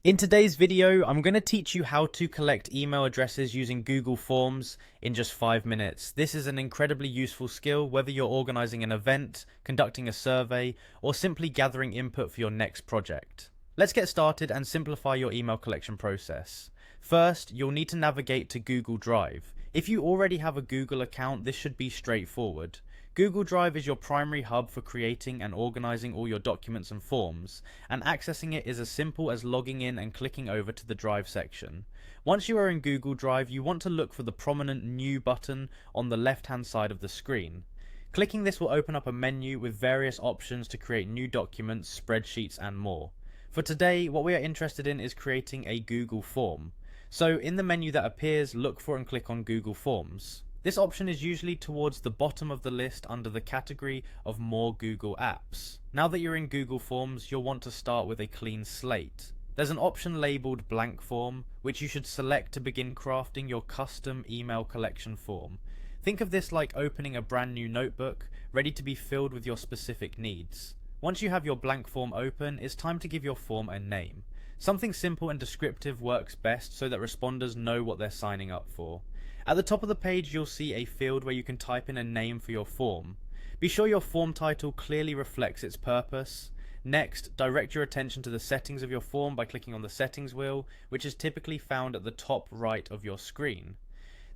In today's video, I'm going to teach you how to collect email addresses using Google Forms in just 5 minutes. This is an incredibly useful skill whether you're organizing an event, conducting a survey, or simply gathering input for your next project. Let's get started and simplify your email collection process. First, you'll need to navigate to Google Drive. If you already have a Google account, this should be straightforward. Google Drive is your primary hub for creating and organizing all your documents and forms, and accessing it is as simple as logging in and clicking over to the Drive section. Once you are in Google Drive, you want to look for the prominent New button on the left-hand side of the screen. Clicking this will open up a menu with various options to create new documents, spreadsheets, and more. For today, what we are interested in is creating a Google form. So in the menu that appears, look for and click on Google Forms. This option is usually towards the bottom of the list under the category of More Google Apps. Now that you're in Google Forms, you'll want to start with a clean slate. There's an option labeled Blank Form, which you should select to begin crafting your custom email collection form. Think of this like opening a brand new notebook, ready to be filled with your specific needs. Once you have your blank form open, it's time to give your form a name. Something simple and descriptive works best so that responders know what they're signing up for. At the top of the page, you'll see a field where you can type in a name for your form. Be sure your form title clearly reflects its purpose. Next, direct your attention to the settings of your form by clicking on the settings wheel, which is typically found at the top right of your screen.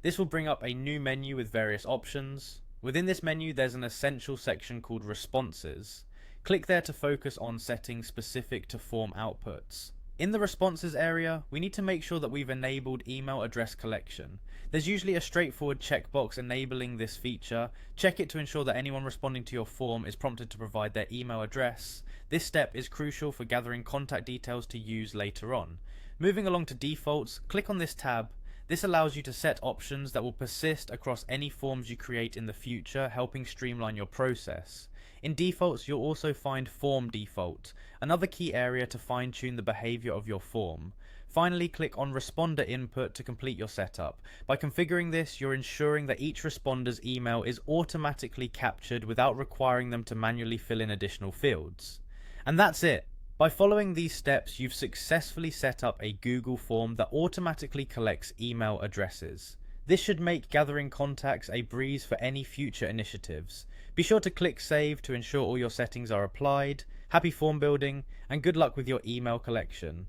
This will bring up a new menu with various options. Within this menu, there's an essential section called Responses. Click there to focus on settings specific to form outputs. In the responses area, we need to make sure that we've enabled email address collection. There's usually a straightforward checkbox enabling this feature. Check it to ensure that anyone responding to your form is prompted to provide their email address. This step is crucial for gathering contact details to use later on. Moving along to defaults, click on this tab. This allows you to set options that will persist across any forms you create in the future, helping streamline your process. In defaults, you'll also find Form Default, another key area to fine-tune the behavior of your form. Finally, click on Responder Input to complete your setup. By configuring this, you're ensuring that each responder's email is automatically captured without requiring them to manually fill in additional fields. And that's it. By following these steps, you've successfully set up a Google form that automatically collects email addresses. This should make gathering contacts a breeze for any future initiatives. Be sure to click Save to ensure all your settings are applied. Happy form building, and good luck with your email collection.